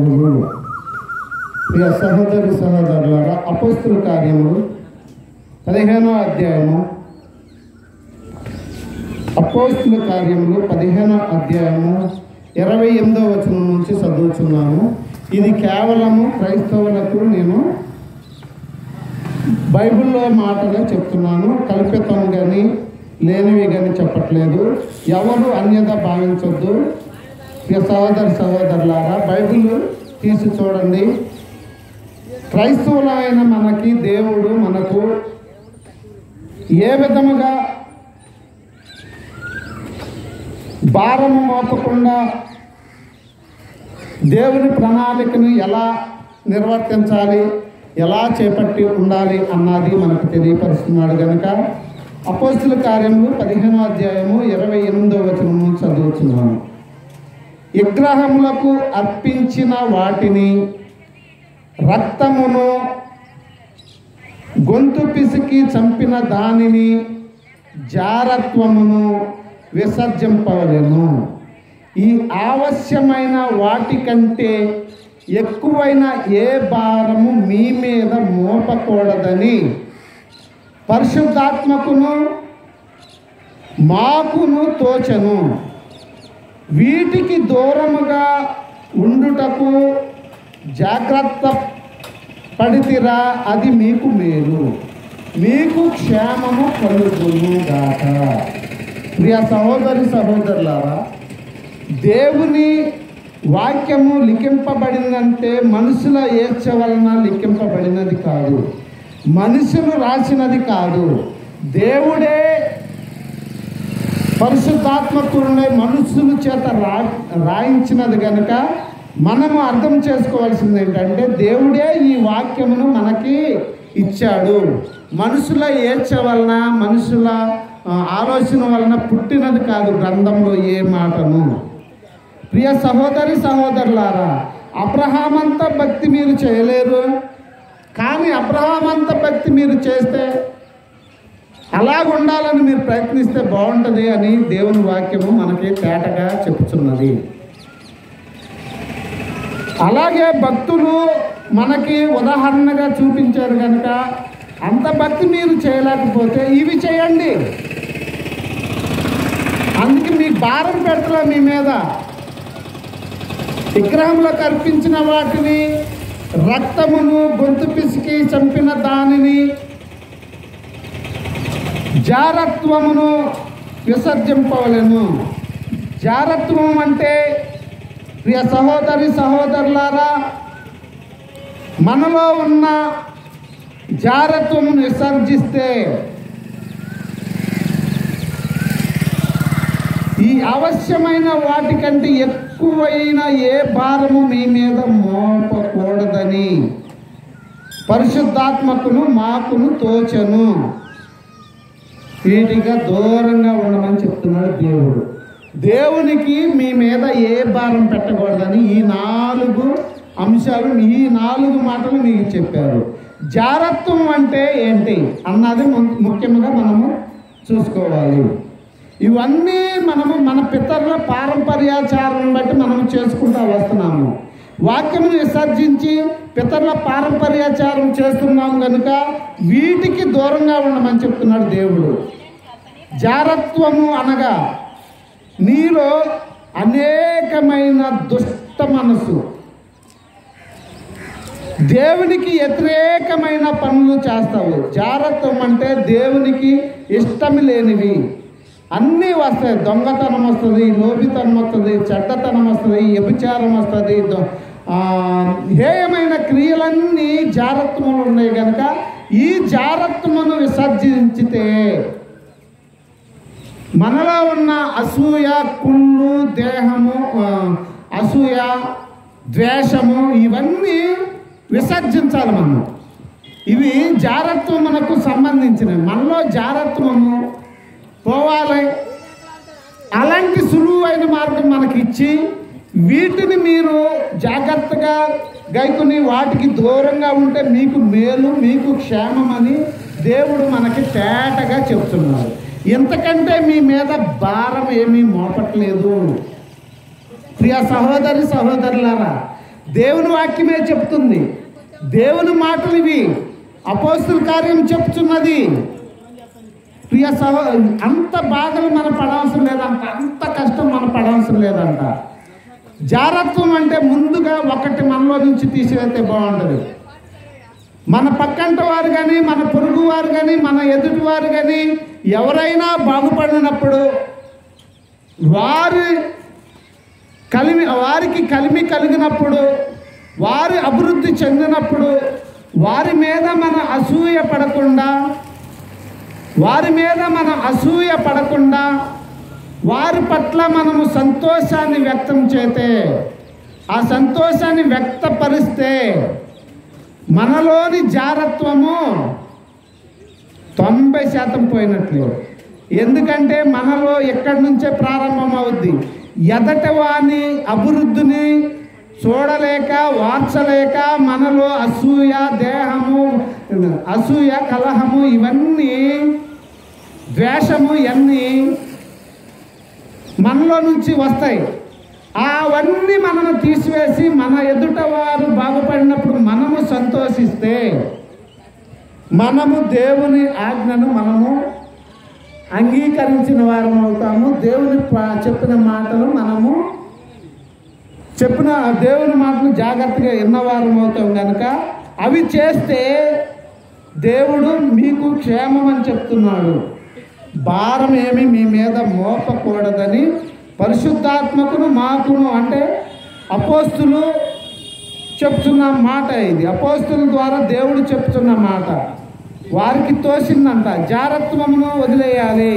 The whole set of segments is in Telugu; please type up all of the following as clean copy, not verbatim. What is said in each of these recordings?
కలుగును. ప్రియ సహోదరి సహోదరులారా, అపోస్తుల కార్యములు 15వ అధ్యాయము, అపోస్తుల కార్యములు 15వ అధ్యాయము 28వ వచనం నుంచి చదువుతున్నాను. ఇది కేవలము క్రైస్తవులకు నేను బైబిల్లో మాటగా చెప్తున్నాను. కల్పితం కానీ లేనివి కానీ చెప్పట్లేదు. ఎవరు అన్యత భావించొద్దు. సహోదరి సహోదరులారా, బైబిల్ తీసి చూడండి. క్రైస్తవులైన మనకి దేవుడు మనకు ఏ విధముగా భారము మోపకుండా దేవుని ప్రణాళికను ఎలా నిర్వర్తించాలి, ఎలా చేపట్టి ఉండాలి అన్నది మనకు తెలియపరుస్తున్నాడు. కనుక అపోస్తుల కార్యములు 15వ అధ్యాయము 28వ వచనము చదువుతున్నాను. విగ్రహములకు అర్పించిన వాటిని, రక్తమును, గొంతు పిసికి చంపిన దానిని, జారత్వమును విసర్జింపవలెను. ఈ ఆవశ్యమైన వాటికంటే ఎక్కువైన ఏ భారము మీ మీద మోపకూడదని పరిశుద్ధాత్మకును మాకును తోచెను. వీటికి దూరముగా ఉండుటకు జాగ్రత్త పడితిరా, అది మీకు మేలు, మీకు క్షేమము కలుగును గాక. ప్రియ సహోదరి సహోదరులారా, దేవుని వాక్యము లిఖింపబడిందంటే మనుషుల ఏర్చ వలన లిఖింపబడినది కాదు, మనుషులు రాసినది కాదు. దేవుడే పరిశుద్ధాత్మకుడిని మనుషుల చేత రాయించినది కనుక మనము అర్థం చేసుకోవాల్సింది ఏంటంటే, దేవుడే ఈ వాక్యమును మనకి ఇచ్చాడు. మనుషుల ఏర్చ వలన, మనుషుల ఆలోచన వలన పుట్టినది కాదు గ్రంథంలో ఏ మాటను. ప్రియ సహోదరి సహోదరులారా, అబ్రహామంత భక్తి మీరు చేయలేరు, కానీ అబ్రహామంత భక్తి మీరు చేస్తే, అలాగ ఉండాలని మీరు ప్రయత్నిస్తే బాగుంటుంది అని దేవుని వాక్యము మనకి తేటగా చెప్తున్నది. అలాగే భక్తులు మనకి ఉదాహరణగా చూపించారు కనుక అంత భక్తి మీరు చేయలేకపోతే ఇవి చేయండి. అందుకే మీకు భారం పెడతలే మీ మీద. విగ్రహంలోకి అర్పించిన వాటిని, రక్తమును, గొంతు పిసికి చంపిన దానిని, జారత్వమును విసర్జింపవలెను. జారత్వం అంటే, ప్రియ సహోదరి సహోదరులారా, మనలో ఉన్న జారత్వమును విసర్జిస్తే ఈ అవశ్యమైన వాటికంటే ఎక్కువైన ఏ భారము మీ మీద మోపకూడదని పరిశుద్ధాత్మకును మాకును తోచెను. వీటిగా దూరంగా ఉండమని చెప్తున్నాడు దేవుడు. దేవునికి మీ మీద ఏ భారం పెట్టకూడదని ఈ 4 అంశాలు, ఈ 4 మాటలు మీకు చెప్పారు. జారత్వం అంటే ఏంటి అన్నది ముఖ్యంగా మనము చూసుకోవాలి. ఇవన్నీ మనము మన పితరుల పారంపర్యాచారం బట్టి మనము చేసుకుంటూ వస్తున్నాము. వాక్యమును విసర్జించి పితరుల పారంపర్యాచారం చేస్తున్నాము కనుక వీటికి దూరంగా ఉండమని చెప్తున్నాడు దేవుడు. జారత్వము అనగా నీలో అనేకమైన దుష్ట మనసు, దేవునికి వ్యతిరేకమైన పనులు చేస్తావు. జారత్వం అంటే దేవునికి ఇష్టం లేనివి అన్నీ వస్తాయి. దొంగతనం వస్తుంది, లోపితనం వస్తుంది, చెడ్డతనం వస్తుంది, వ్యభిచారం వస్తుంది, హేయమైన క్రియలన్నీ జారత్వములు ఉన్నాయి కనుక ఈ జారత్వమును విసర్జించితే మనలో ఉన్న అసూయ, కుళ్ళు, దేహము, అసూయ, ద్వేషము ఇవన్నీ విసర్జించాలి మనం. ఇవి జారత్వం మనకు సంబంధించినవి. మనలో జారత్వము పోవాలి. అలాంటి సులువైన మార్గం మనకి ఇచ్చి వీటిని మీరు జాగ్రత్తగా గైకొని వాటికి దూరంగా ఉంటే మీకు మేలు, మీకు క్షేమం అని దేవుడు మనకి తేటగా చెప్తున్నారు. ఇంతకంటే మీ మీద భారం ఏమీ మోపట్లేదు. ప్రియ సహోదరి సహోదరులారా, దేవుని వాక్యమే చెప్తుంది. దేవుని మాటలు ఇవి. అపోస్తుల కార్యం చెప్తున్నది. ప్రియ అంత బాధలు మనం పడవలసిన లేదంట, అంత కష్టం మనం పడవలసిన లేదంట. జారత్వం అంటే ముందుగా ఒకటి మనలో నుంచి తీసివేస్తే బాగుంటుంది. మన పక్కంట వారు కానీ, మన పొరుగు వారు కానీ, మన ఎదుటి వారు కానీ ఎవరైనా బాగుపడినప్పుడు వారికి కలిమి కలిగినప్పుడు, వారి అభివృద్ధి చెందినప్పుడు వారి మీద మన అసూయ పడకుండా వారి పట్ల మనము సంతోషాన్ని వ్యక్తం చేస్తే, ఆ సంతోషాన్ని వ్యక్తపరిస్తే మనలోని జారత్వము 90% పోయినట్లు. ఎందుకంటే మనలో ఎక్కడి నుంచే ప్రారంభం అవుద్ది. ఎదటి వాని అభివృద్ధిని చూడలేక, వార్చలేక మనలో అసూయ, దేహము, అసూయ, కలహము, ఇవన్నీ, ద్వేషము, ఇవన్నీ మనలో నుంచి వస్తాయి. అవన్నీ మనము తీసివేసి మన ఎదుట వారు బాగుపడినప్పుడు మనము సంతోషిస్తే మనము దేవుని ఆజ్ఞను మనము అంగీకరించిన వారం అవుతాము. దేవుని చెప్పిన మాటలు మనము దేవుని మాటలు జాగ్రత్తగా విన్నవారం అవుతాం. కనుక అవి చేస్తే దేవుడు మీకు క్షేమం అని చెప్తున్నాడు. భారం ఏమి మీ మీద మోపకూడదని పరిశుద్ధాత్మకును మాకును, అంటే అపోస్తులు చెప్తున్న మాట ఇది. అపోస్తుల ద్వారా దేవుడు చెప్తున్న మాట. వారికి తోసిందంట జారత్వమును వదిలేయాలి.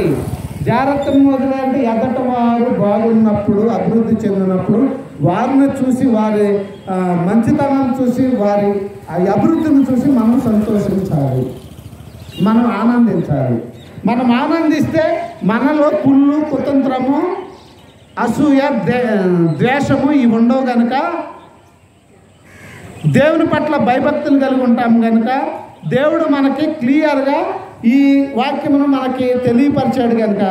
జారత్వము వదిలేయాలంటే ఎదట వారు బాగున్నప్పుడు, అభివృద్ధి చెందినప్పుడు వారిని చూసి, వారి మంచితనం చూసి, వారి అభివృద్ధిని చూసి మనం సంతోషించాలి, మనం ఆనందించాలి. మనం ఆనందిస్తే మనలో కుళ్ళు, కుతంత్రము, అసూయ, ద్వేషము ఇవి ఉండవు. కనుక దేవుని పట్ల భయభక్తులు కలిగి ఉంటాము. కనుక దేవుడు మనకి క్లియర్గా ఈ వాక్యమును మనకి తెలియపరిచాడు. కనుక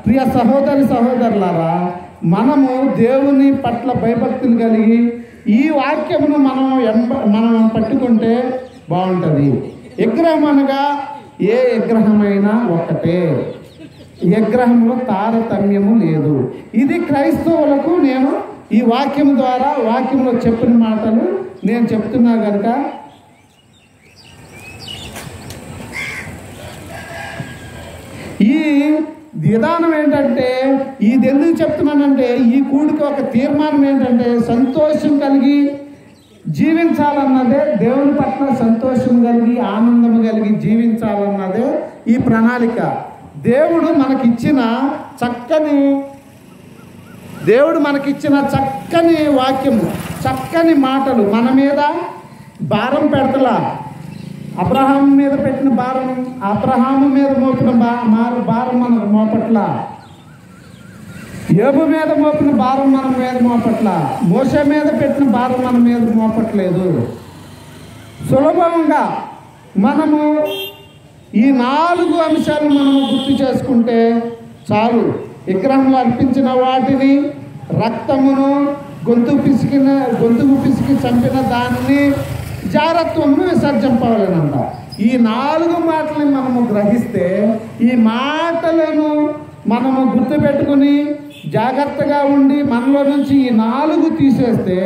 ప్రియ సహోదరులారా, మనము దేవుని పట్ల భయభక్తులు కలిగి ఈ వాక్యమును మనం పట్టుకుంటే బాగుంటుంది. విగ్రహం అనగా ఏ విగ్రహమైనా ఒకటే, విగ్రహంలో తారతమ్యము లేదు. ఇది క్రైస్తవులకు నేను ఈ వాక్యం ద్వారా, వాక్యంలో చెప్పిన మాటలు నేను చెప్తున్నా. కనుక ఈ విధానం ఏంటంటే, ఇది ఎందుకు చెప్తున్నానంటే, ఈ కూడికి ఒక తీర్మానం ఏంటంటే, సంతోషం కలిగి జీవించాలన్నదే, దేవుని పట్ల సంతోషం కలిగి, ఆనందం కలిగి జీవించాలన్నదే ఈ ప్రణాళిక. దేవుడు మనకిచ్చిన చక్కని వాక్యము, చక్కని మాటలు మన మీద భారం పెడతలా. అబ్రహాము మీద పెట్టిన భారం, అబ్రహాము మీద మోపిన భారం మనకు మోపట్ల. యోబు మీద మోపిన భారం మన మీద మోపట్ల. మోషే మీద పెట్టిన భారం మన మీద మోపట్లేదు. సులభంగా మనము ఈ 4 అంశాలు మనము గుర్తు చేసుకుంటే చాలు. విగ్రహంలో అర్పించిన వాటిని, రక్తమును, గొంతుకు పిసికి చంపిన దానిని, జారత్వమును విసర్జింపవాలనంట. ఈ 4 మాటల్ని మనము గ్రహిస్తే, ఈ మాటలను మనము గుర్తుపెట్టుకుని జాగ్రత్తగా ఉండి మనలో నుంచి ఈ 4 తీసేస్తే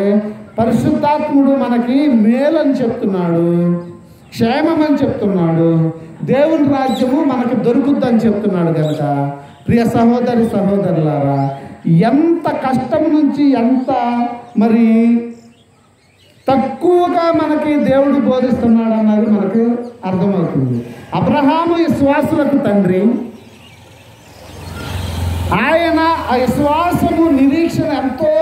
పరిశుద్ధాత్ముడు మనకి మేలని చెప్తున్నాడు, క్షేమమని చెప్తున్నాడు, దేవుని రాజ్యము మనకు దొరుకుద్దని చెప్తున్నాడు. కనుక ప్రియ సహోదరులారా, ఎంత కష్టం నుంచి ఎంత మరి తక్కువగా మనకి దేవుడు బోధిస్తున్నాడు అన్నది మనకు అర్థమవుతుంది. అబ్రహాము విశ్వాసులకు తండ్రి. ఆయన ఆ విశ్వాసము, నిరీక్షణ ఎంతో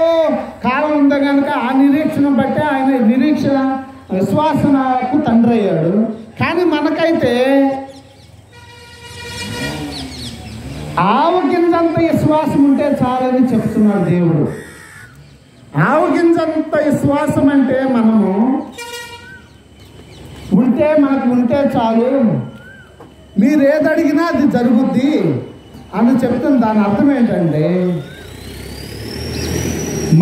కాలం ఉంది కనుక ఆ నిరీక్షణ బట్టి ఆయన విశ్వాసకు తండ్రి అయ్యాడు. కానీ మనకైతే ఆవగింజంత విశ్వాసం ఉంటే చాలని చెప్తున్నాడు దేవుడు. ఆవగింజంత విశ్వాసం అంటే మనకు ఉంటే చాలు, మీరు ఏది అడిగినా అది జరుగుద్ది అని చెప్తుంది. దాని అర్థం ఏంటంటే,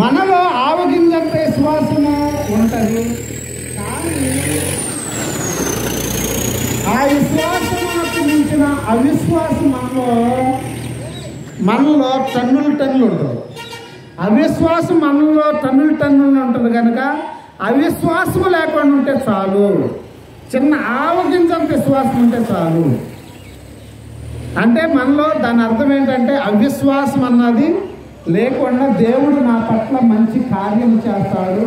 మనలో ఆవగింజంత విశ్వాసము ఉంటుంది. కానీ ఆ విశ్వాసమునకు మించిన అవిశ్వాసం మనలో టన్నులు ఉంటుంది. అవిశ్వాసం మనలో టన్నులు ఉంటుంది కనుక అవిశ్వాసం లేకుండా ఉంటే చాలు, చిన్న ఆవగించంత విశ్వాసం ఉంటే చాలు. అంటే మనలో దాని అర్థం ఏంటంటే అవిశ్వాసం అన్నది లేకుండా దేవుడు నా పట్ల మంచి కార్యం చేస్తాడు,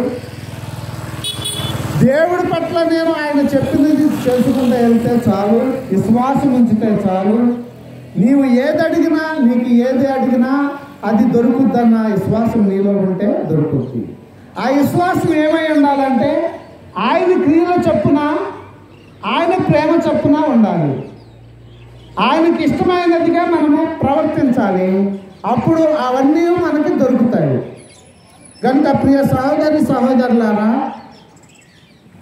దేవుడి పట్ల నేను ఆయన చెప్పినది చేసుకుంటూ వెళ్తే చాలు, విశ్వాసం ఉంచితే చాలు, నీవు ఏది అడిగినా నీకు ఏది అడిగినా అది దొరుకుద్దన్న విశ్వాసం నీలో ఉంటే దొరుకుతుంది. ఆ విశ్వాసం ఏమై ఉండాలంటే ఆయన క్రియల చొప్పున ఆయన ప్రేమ చొప్పున ఉండాలి, ఆయనకి ఇష్టమైనదిగా మనము ప్రవర్తించాలి. అప్పుడు అవన్నీ మనకి దొరుకుతాయి. కనుక ప్రియ సహోదరి సహోదరులారా,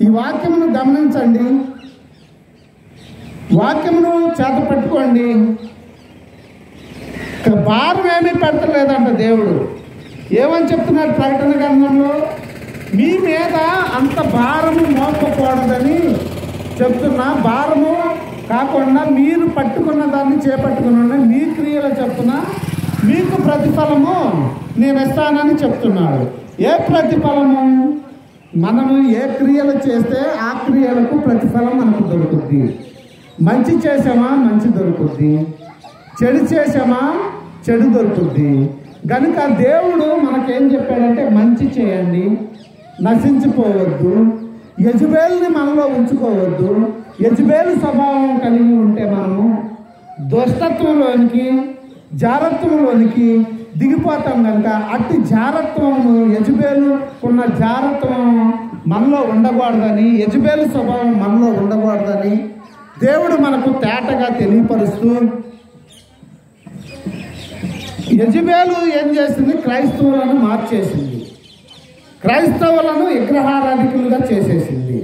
ఈ వాక్యమును గమనించండి, వాక్యమును చేత పెట్టుకోండి. భారం ఏమీ పెట్టలేదంట దేవుడు. ఏమని చెప్తున్నాడు ప్రకటన గ్రంథంలో? మీ మీద అంత భారము మోపకూడదని చెప్తున్నా. భారము కాకుండా మీరు పట్టుకున్న దాన్ని చేపట్టుకున్న మీ క్రియల చెప్తున్న మీకు ప్రతిఫలము నేను ఇస్తానని చెప్తున్నాడు. ఏ ప్రతిఫలము? మనము ఏ క్రియలు చేస్తే ఆ క్రియలకు ప్రతిఫలం మనకు దొరుకుద్ది. మంచి చేసామా మంచి దొరుకుద్ది, చెడు చేసామా చెడు దొరుకుద్ది. కనుక దేవుడు మనకేం చెప్పాడంటే మంచి చేయండి, నశించిపోవద్దు, యజబేలుని మనలో ఉంచుకోవద్దు. యజబేలు స్వభావం కలిగి ఉంటే మనము దుష్టత్వంలోనికి జారత్వంలోనికి దిగిపోతాం. కనుక అట్టి జారత్వము, యజబేలు ఉన్న జారత్వం మనలో ఉండకూడదని, యజబేలు స్వభావం మనలో ఉండకూడదని దేవుడు మనకు తేటగా తెలియపరుస్తూ, యజబేలు ఏం చేసింది? క్రైస్తవులను మార్చేసింది, క్రైస్తవులను విగ్రహారాధికులుగా చేసేసింది.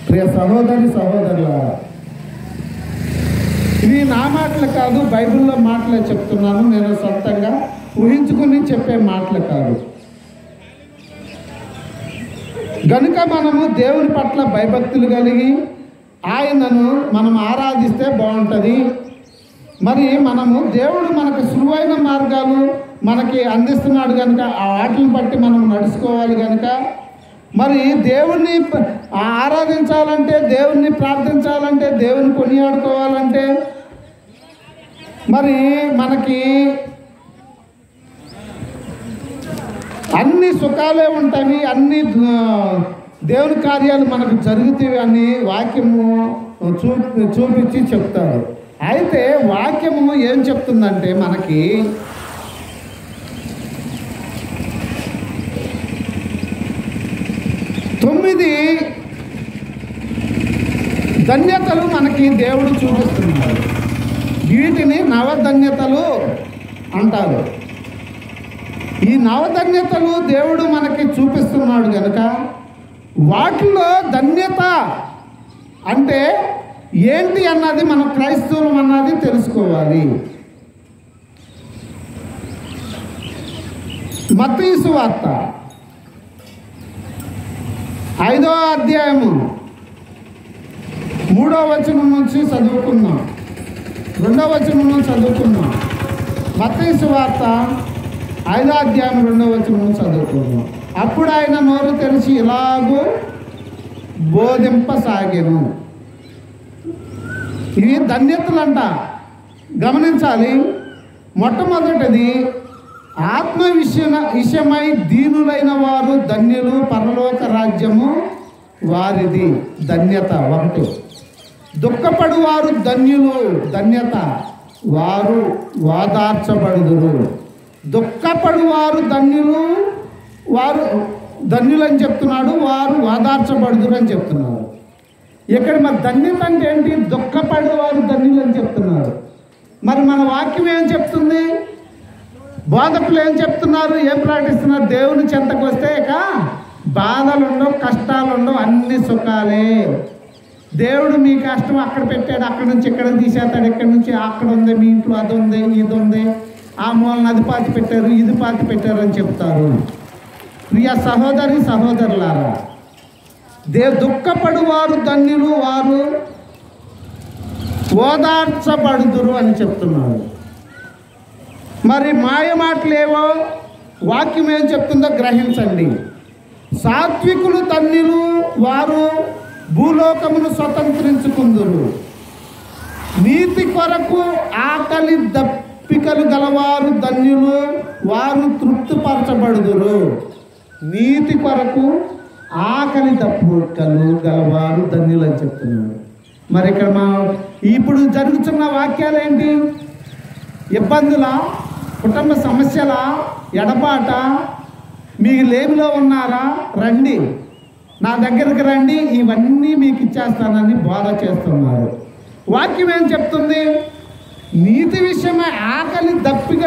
ప్రియ సహోదరి సహోదరులారా, ఇవి నా మాటలు కాదు, బైబిల్లో మాటలే చెప్తున్నాను. నేను సొంతంగా ఊహించుకుని చెప్పే మాటలు కాదు. గనుక మనము దేవుని పట్ల భయభక్తులు కలిగి ఆయనను మనం ఆరాధిస్తే బాగుంటుంది. మరి మనము దేవుడు మనకు సులువైన మార్గాలు మనకి అందిస్తున్నాడు కనుక ఆ వాటిని బట్టి మనం నడుచుకోవాలి. కనుక మరి దేవుణ్ణి ఆరాధించాలంటే, దేవుణ్ణి ప్రార్థించాలంటే, దేవుని కొనియాడుకోవాలంటే మరి మనకి అన్ని సుఖాలే ఉంటాయి, అన్ని దేవుని కార్యాలు మనకు జరుగుతాయి అని వాక్యము చూపించి చెప్తారు. అయితే వాక్యము ఏం చెప్తుందంటే మనకి తొమ్మిది ధన్యతలు మనకి దేవుడు చూపిస్తున్నాడు. వీటిని నవధన్యతలు అంటారు. ఈ నవధన్యతలు దేవుడు మనకి చూపిస్తున్నాడు కనుక వాటిలో ధన్యత అంటే ఏంటి అన్నది మనం క్రైస్తవులం అన్నది తెలుసుకోవాలి. మత్తయి సువార్త 5వ అధ్యాయము 3వ వచనం నుంచి చదువుకున్నాం, 2వ వచనం నుంచి చదువుకున్నాం. మత్తయి సువార్త 5వ అధ్యాయం 2వ వచనం నుంచి చదువుకున్నాం. అప్పుడు ఆయన నోరు తెరిచి ఇలాగూ బోధింపసాగెను. ఇవి ధన్యతలంట. గమనించాలి. మొట్టమొదటిది ఆత్మ విషయమై దీనులైన వారు ధన్యులు, పరలోక రాజ్యము వారిది. ధన్యత ఒకటి. దుఃఖపడు వారు ధన్యులు, ధన్యత, వారు వాదార్చబడుదురు. దుఃఖపడు వారు ధన్యులు, వారు ధన్యులని చెప్తున్నాడు, వారు వాదార్చబడుదురు అని చెప్తున్నారు. ఇక్కడ మరి ధన్యత అంటే ఏంటి? దుఃఖపడే వారు ధన్యులు అని చెప్తున్నారు. మరి మన వాక్యం ఏం చెప్తుంది? బోధకులు ఏం చెప్తున్నారు, ఏం ప్రకటిస్తున్నారు? దేవుని చెంతకు వస్తే ఇక బాధలు ఉండవు, కష్టాలు ఉండవు, అన్ని సుఖాలే. దేవుడు మీ కష్టం అక్కడ పెట్టాడు, అక్కడ నుంచి ఇక్కడ తీసేస్తాడు, ఇక్కడ నుంచి అక్కడ ఉంది, మీ ఇంట్లో అది ఉంది, ఇది ఉంది, ఆ మూలన అది పాతి పెట్టారు, ఇది పాతి పెట్టారు అని చెప్తారు. ప్రియ సహోదరి సహోదరులారా, దుఃఖపడువారు ధన్యులు, వారు ఓదార్చబడుదురు అని చెప్తున్నాడు. మరి మాయ మాటలేవో వాక్యం ఏం చెప్తుందో గ్రహించండి. సాత్వికులు ధన్యులు, వారు భూలోకమును స్వతంత్రించుకుందురు. నీతి కొరకు ఆకలి దప్పికలు గలవారు ధన్యులు, వారు తృప్తిపరచబడుదురు. నీతి కొరకు ఆకలి దప్పికలు గలవారు ధన్యులు అని చెప్తున్నాడు. మరి ఇక్కడ ఇప్పుడు జరుగుతున్న వాక్యాలు ఏంటి? ఇబ్బందుల, కుటుంబ సమస్యల, ఎడబాట, మీకు లేమిలో ఉన్నారా, రండి నా దగ్గరికి రండి, ఇవన్నీ మీకు ఇచ్చేస్తానని బోధ చేస్తున్నారు. వాక్యం ఏం చెప్తుంది? నీతి విషయమే ఆకలి దప్పిక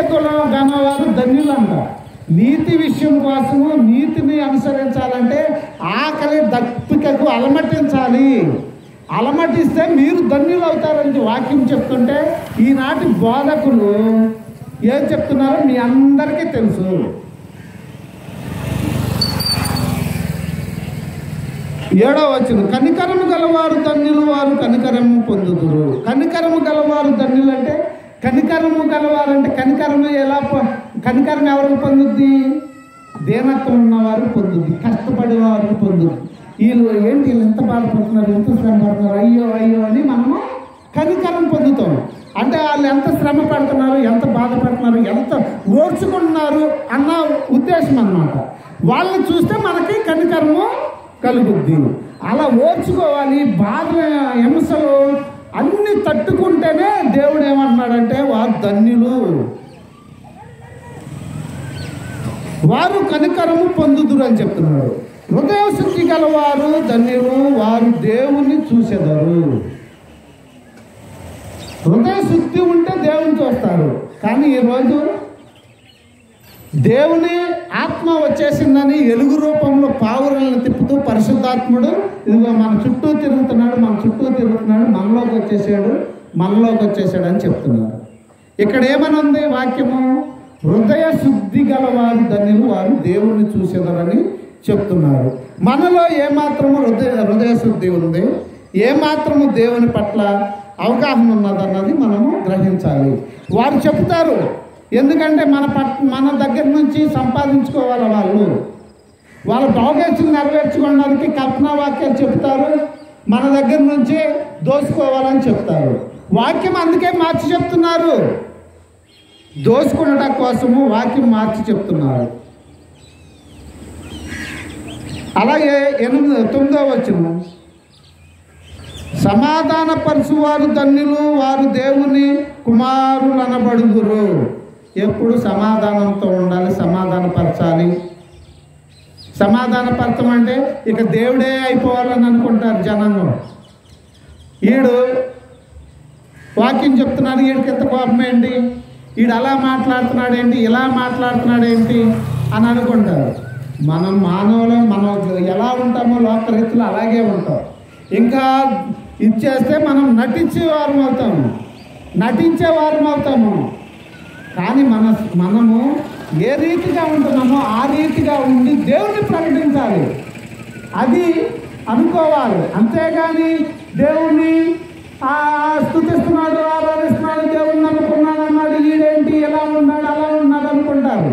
గలవారు ధన్యులు అంట. నీతి విషయం కోసము, నీతిని అనుసరించాలంటే ఆకలి దప్పికకు అలమటించాలి. అలమటిస్తే మీరు ధన్యులు అవుతారని వాక్యం చెప్తుంటే, ఈనాటి బోధకులు ఏం చెప్తున్నారో మీ అందరికీ తెలుసు. 7వ వచనం, కనికరము గలవారు ధన్యులు, వారు కనికరము పొందుదురు. కనికరము గలవారు ధన్యులు అంటే, కనికరము గలవారంటే కనికరము కనికరం ఎవరికి పొందుద్ది? దీనత్వం ఉన్నవారు పొందుద్ది, కష్టపడేవారు పొందుద్ది. వీళ్ళు ఏంటి, వీళ్ళు ఎంత బాధపడుతున్నారు, ఎంత శ్రమ పడుతున్నారు, అయ్యో అయ్యో అని మనము కనికరం పొందుతాం. అంటే వాళ్ళు ఎంత శ్రమ పడుతున్నారు, ఎంత బాధపడుతున్నారు, ఎంత ఓర్చుకుంటున్నారు అన్న ఉద్దేశం అన్నమాట. వాళ్ళని చూస్తే మనకి కనికరము కలుగుద్ది. అలా ఓర్చుకోవాలి. బాధ, హింసలు అన్ని తట్టుకుంటేనే దేవుడు ఏమంటున్నాడంటే వారు ధన్యులు, వారు కనికరము పొందుదురు అని చెప్తున్నాడు. హృదయ శుద్ధి గలవారు ధన్యులు, వారు దేవుని చూసెదరు. హృదయ శుద్ధి ఉంటే దేవుని చూస్తారు. కానీ ఈరోజు దేవుని ఆత్మ వచ్చేసిందని ఎలుగు రూపంలో పావురాలను తిప్పుతూ పరిశుద్ధాత్ముడు ఇదిగో మన చుట్టూ తిరుగుతున్నాడు, మనలోకి వచ్చేసాడు అని చెప్తున్నారు. ఇక్కడ ఏమని ఉంది వాక్యము? హృదయ శుద్ధి గలవారు ధన్యులు, వారు దేవుణ్ణి చూసేదరని చెప్తున్నారు. మనలో ఏమాత్రము హృదయ శుద్ధి ఉంది, ఏమాత్రము దేవుని పట్ల అవగాహన ఉన్నదన్నది మనము గ్రహించాలి. వారు చెప్తారు, ఎందుకంటే మన దగ్గర నుంచి సంపాదించుకోవాలి. వాళ్ళ బాగేసులు నెరవేర్చుకోవడానికి కల్పనా వాక్యాలు చెప్తారు, మన దగ్గర నుంచి దోసుకోవాలని చెప్తారు. వాక్యం అందుకే మార్చి చెప్తున్నారు, దోసుకునట కోసము వాక్యం మార్చి చెప్తున్నారు. అలాగే 9వ వచనం, సమాధాన పరచువారు ధన్యులు, వారు దేవుని కుమారులు అనబడుదురు. ఎప్పుడు సమాధానంతో ఉండాలి, సమాధానపరచాలి. సమాధానపరచం అంటే ఇక దేవుడే అయిపోవాలని అనుకుంటారు జనాంగం. ఈడు వాక్యం చెప్తున్నాడు, వీడికి ఎంత కోపం ఏంటి, వీడు అలా మాట్లాడుతున్నాడేంటి, ఇలా మాట్లాడుతున్నాడేంటి అని అనుకుంటారు. మనం మానవులం, మనం ఎలా ఉంటామో లోకరీతిలో అలాగే ఉంటాం. ఇంకా ఇచ్చేస్తే మనం నటించే వారం అవుతాము. కానీ మనము ఏ రీతిగా ఉంటున్నామో ఆ రీతిగా ఉండి దేవుణ్ణి ప్రకటించాలి, అది అనుకోవాలి. అంతేగాని దేవుణ్ణి స్తుతిస్తున్నాడు, ఆరాధిస్తున్నాడు, దేవుణ్ణి నమ్ముకున్నాడు అన్నాడు, ఈడేంటి ఎలా ఉన్నాడు అలా ఉన్నాడు అనుకుంటారు.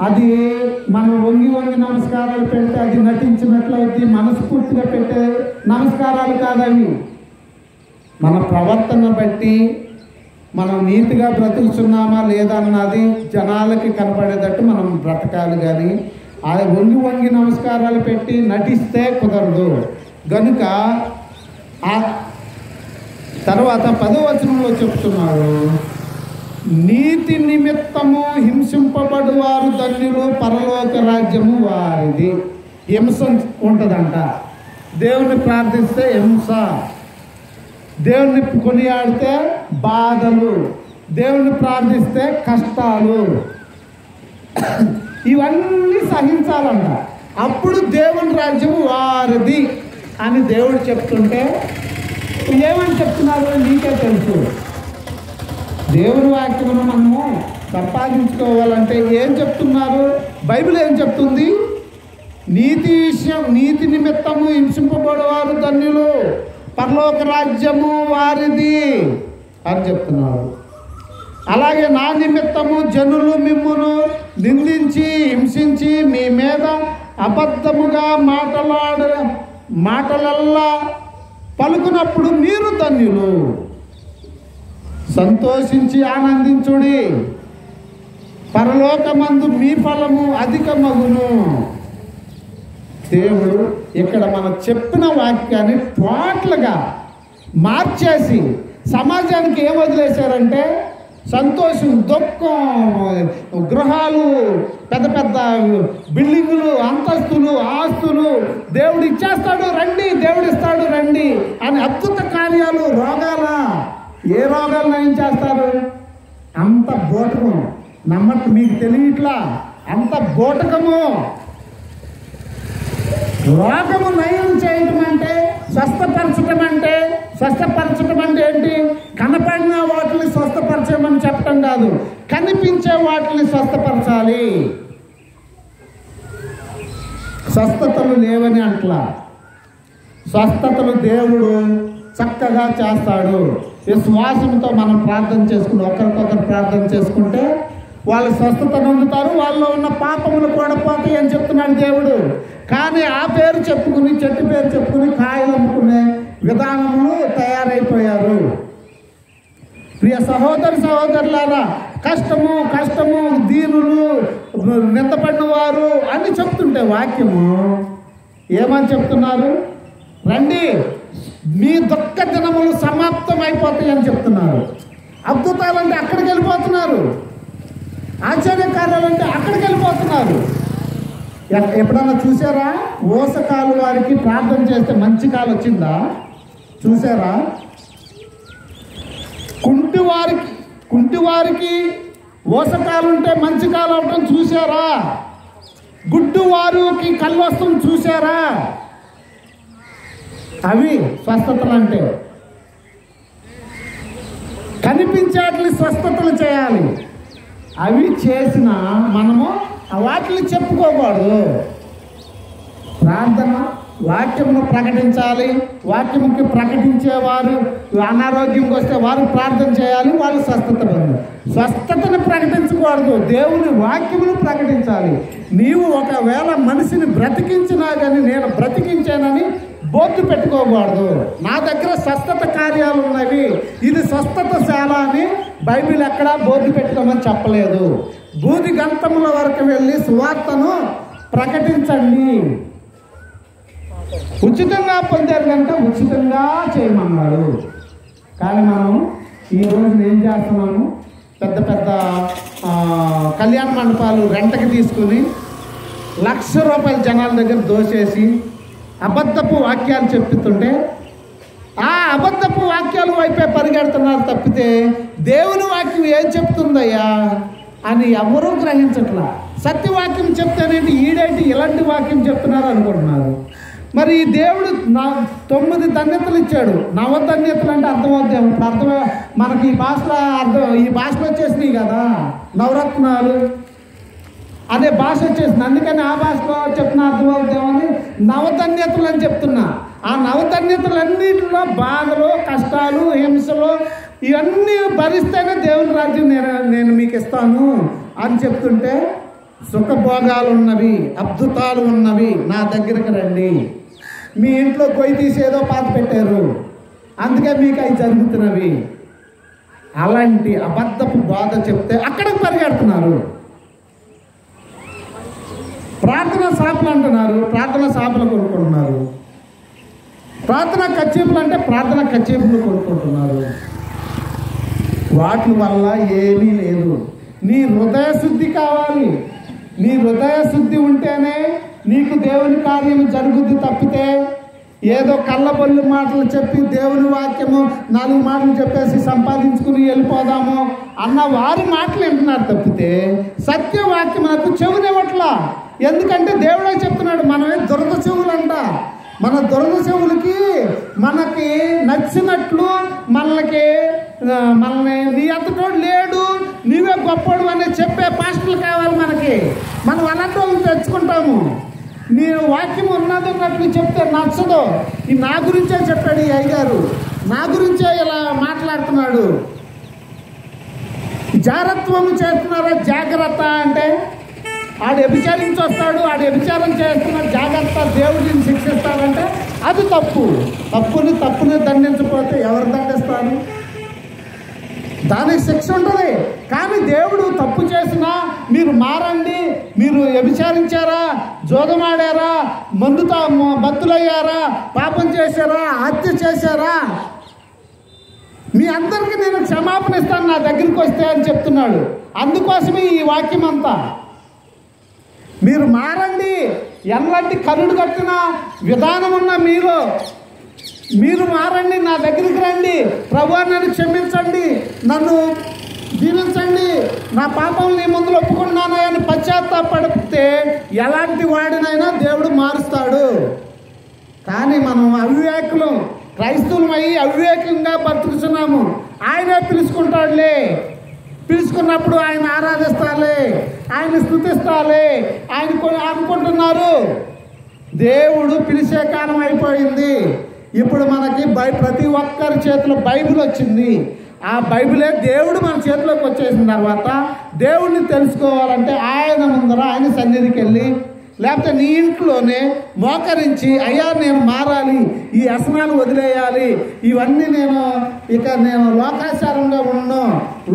అది మనం వంగి నమస్కారాలు పెడితే అది నటించినట్లయితే మనస్ఫూర్తిగా పెట్టే నమస్కారాలు కాదవి. మన ప్రవర్తన బట్టి మనం నీతిగా బ్రతుకుతున్నామా లేదా అన్నది జనాలకి కనపడేటట్టు మనం బ్రతకాలి. కానీ అది వంగి నమస్కారాలు పెట్టి నటిస్తే కుదరదు. కనుక ఆ తర్వాత 10వ వచనంలో చెప్తున్నాడు, నీతి నిమిత్తము హింసింపబడువారు ధన్యులు, పరలోక రాజ్యము వారిది. హింస ఉంటుందంట. దేవుని ప్రార్థిస్తే హింస, దేవుని కొనియాడితే బాధలు, దేవుని ప్రార్థిస్తే కష్టాలు, ఇవన్నీ సహించాలంట. అప్పుడు దేవుని రాజ్యం వారిది అని దేవుడు చెప్తుంటే ఏమని చెప్తున్నారు నీకే తెలుసు. దేవుని వాక్యమును మనము సంపాదించుకోవాలంటే ఏం చెప్తున్నారు? బైబిల్ ఏం చెప్తుంది? నీతి నిమిత్తము హింసింపబడేవారు ధన్యులు, పరలోక రాజ్యము వారిది అని చెప్తున్నారు. అలాగే నా నిమిత్తము జనులు మిమ్మును నిందించి హింసించి మీ మీద అబద్ధముగా మాటలల్లా పలుకున్నప్పుడు మీరు ధన్యులు, సంతోషించి ఆనందించుడి, పరలోకమందు మీ ఫలము అధికమగును. దేవుడు ఇక్కడ మనం చెప్పిన వాక్యాన్ని టోటల్గా మార్చేసి సమాజానికి ఏం వదిలేశారంటే సంతోషం, దుఃఖం, గృహాలు, పెద్ద పెద్ద బిల్డింగులు, అంతస్తులు, ఆస్తులు, దేవుడు ఇచ్చేస్తాడు రండి, దేవుడు ఇస్తాడు రండి అని అద్భుత కార్యాలు, రోగాల ఏ రోగాలు నయం చేస్తారు? అంత బోటకం. నమ్మట్టు మీకు తెలియట్లా, అంత బోటకము. రోగము నయం చేయటం అంటే స్వస్థపరచటం అంటే ఏంటి? కనపడిన వాటిని స్వస్థపరచమని చెప్పటం కాదు, కనిపించే వాటిని స్వస్థపరచాలి. స్వస్థతలు లేవని అంట్లా, స్వస్థతలు దేవుడు చక్కగా చేస్తాడు. విశ్వాసంతో మనం ప్రార్థన చేసుకుంటే, ఒకరికొకరు ప్రార్థన చేసుకుంటే వాళ్ళు స్వస్థత పొందుతారు, వాళ్ళలో ఉన్న పాపములు కూడా పోతాయి అని చెప్తున్నాడు దేవుడు. కానీ ఆ పేరు చెప్పుకుని, చెట్టు పేరు చెప్పుకుని కాయలు అమ్ముకునే విధానములు తయారైపోయారు. ప్రియ సహోదరులారా, కష్టము, దీనులు, నిందపడిన వారు అని చెప్తుంటే వాక్యము ఏమని చెప్తున్నారు? రండి, మీ దుఃఖ దినములు సమాప్తం అయిపోతాయి అని చెప్తున్నారు. అద్భుతాలంటే అక్కడికి వెళ్ళిపోతున్నారు, ఆశ్చర్యకార్యాలంటే అక్కడికి వెళ్ళిపోతున్నారు. ఎప్పుడన్నా చూసారా? ఓసకాలు వారికి ప్రార్థన చేస్తే మంచి కాలు వచ్చిందా? చూసారా? కుంటివారికి ఓసకాలుంటే మంచి కాలు అవటం చూసారా? గుడ్డువారికి కళ్ళు వస్తుంది చూసారా? అవి స్వస్థతలు అంటే. కనిపించేట్లు స్వస్థతలు చేయాలి. అవి చేసిన మనము వాటిని చెప్పుకోకూడదు. ప్రార్థన వాక్యమును ప్రకటించాలి. వాక్యముకి ప్రకటించేవారు అనారోగ్యంకి వస్తే వారు ప్రార్థన చేయాలి, వాళ్ళు స్వస్థతను ప్రకటించకూడదు, దేవుని వాక్యమును ప్రకటించాలి. నీవు ఒకవేళ మనిషిని బ్రతికించినా కానీ నేను బ్రతికించానని బోర్డు పెట్టుకోకూడదు. నా దగ్గర స్వస్థత కార్యాలు ఉన్నవి, ఇది స్వస్థతశాల అని బైబిల్ ఎక్కడా బోర్డు పెట్టుకోమని చెప్పలేదు. బూది గంతముల వరకు వెళ్ళి సువార్తను ప్రకటించండి. ఉచితంగా పొందారు కనుక ఉచితంగా చేయమన్నాడు. కానీ మనం ఈరోజు ఏం చేస్తున్నాము? పెద్ద పెద్ద కళ్యాణ మండపాలు రెంటకి తీసుకుని ₹1,00,000 జనాల దగ్గర దోచేసి అబద్ధపు వాక్యాలు చెప్తుంటే ఆ అబద్ధపు వాక్యాలు వైపే పరిగెడుతున్నారు తప్పితే దేవుని వాక్యం ఏం చెప్తుందయ్యా అని ఎవరూ గ్రహించట్లా. సత్యవాక్యం చెప్తేనేంటి, ఈడేంటి ఇలాంటి వాక్యం చెప్తున్నారు అనుకుంటున్నారు. మరి ఈ దేవుడు 9 ధన్యతలు ఇచ్చాడు. నవధన్యతలు అంటే అర్థమవుతాయి. ఇప్పుడు అర్థమే మనకి ఈ భాషలో వచ్చేసినాయి కదా నవరత్నాలు అనే భాష వచ్చేసింది. అందుకని ఆ భాషలో చెప్పిన అర్థమవుతామని నవధన్యతలు అని చెప్తున్నా. ఆ నవధన్యతలన్నింటిలో బాధలు, కష్టాలు, హింసలు ఇవన్నీ భరిస్తేనే దేవుని రాజ్యం నేను మీకు ఇస్తాను అని చెప్తుంటే సుఖభోగాలు ఉన్నవి, అద్భుతాలు ఉన్నవి, నా దగ్గరికి రండి. మీ ఇంట్లో కొయ్యి తీసి ఏదో పాత పెట్టారు, అందుకే మీకు అవి జరుగుతున్నవి. అలాంటి అబద్ధపు బాధ చెప్తే అక్కడికి పరిగెడుతున్నారు. ప్రార్థన సాపులు అంటున్నారు, ప్రార్థన సాపులు కొనుక్కుంటున్నారు. ప్రార్థన కచ్చేపులు అంటే ప్రార్థన కచ్చేపులు కొనుక్కుంటున్నారు. వాటి వల్ల ఏమీ లేదు. నీ హృదయ శుద్ధి కావాలి. నీ హృదయ శుద్ధి ఉంటేనే నీకు దేవుని కార్యం జరుగుద్ది. తప్పితే ఏదో కళ్ళబొల్లి మాటలు చెప్పి దేవుని వాక్యము 4 మాటలు చెప్పేసి సంపాదించుకుని వెళ్ళిపోదాము అన్న వారి మాటలు వింటున్నారు తప్పితే సత్యవాక్యం నాకు చెవునివ్వట్లా. ఎందుకంటే దేవుడే చెప్తున్నాడు, మనమే దురద చెవులంట. మన దురద చెవులకి మనకి నచ్చినట్లు మనల్ని నీ అంతటోడు లేడు, నీవే గొప్పడు అని చెప్పే పాస్టర్లు కావాలి మనకి. మనం అలాంటి వాళ్ళని తెచ్చుకుంటాము. నేను వాక్యం ఉన్నది ఉన్నట్లు చెప్తే నచ్చదు. ఈ నా గురించే చెప్పాడు ఈ అయ్యగారు, నా గురించే ఇలా మాట్లాడుతున్నాడు. జాగ్రత్తము చేస్తున్నారా? జాగ్రత్త అంటే ఆడు వ్యభిచారించి వస్తాడు, ఆడు వ్యభిచారం చేస్తున్నాడు, జాగ్రత్త, దేవుడిని శిక్షిస్తాడంటే అది తప్పు. తప్పుని దండించకపోతే ఎవరు దండిస్తారు? దానికి శిక్ష ఉంటుంది. కానీ దేవుడు తప్పు చేసినా మీరు మారండి, మీరు వ్యభిచారించారా, జోదమాడారా, మందుతో బతులయ్యారా, పాపం చేశారా, హత్య చేశారా, మీ అందరికీ నేను క్షమాపణ ఇస్తాను నా దగ్గరికి వస్తే అని చెప్తున్నాడు. అందుకోసమే ఈ వాక్యం అంతా. మీరు మారండి, ఎలాంటి కరుడు కట్టిన విధానం ఉన్న మీరు మారండి, నా దగ్గరికి రండి, ప్రభువా నన్ను క్షమించండి, నన్ను దీవించండి, నా పాపం నీ ముందు ఒప్పుకున్నాను అని పశ్చాత్తాపడితే ఎలాంటి వాడినైనా దేవుడు మారుస్తాడు. కానీ మనం అవివేకులం, క్రైస్తవులమై అవివేకంగా బతుకుతున్నాము. ఆయనే పిలుచుకుంటాడులే, పిలుచుకున్నప్పుడు ఆయన ఆరాధిస్తాలే, ఆయన స్తుతిస్తాలే, ఆయన అనుకుంటున్నారు. దేవుడు పిలిచే కాలం అయిపోయింది. ఇప్పుడు మనకి ప్రతి ఒక్కరి చేతిలో బైబిల్ వచ్చింది. ఆ బైబిలే దేవుడు మన చేతిలోకి వచ్చేసిన తర్వాత దేవుడిని తెలుసుకోవాలంటే ఆయన ముందర, ఆయన సన్నిధికి వెళ్ళి, లేకపోతే నీ ఇంట్లోనే మోకరించి, అయ్యా నేను మారాలి, ఈ వ్యసనాలు వదిలేయాలి, ఇవన్నీ నేను లోకాచారంగా ఉండను,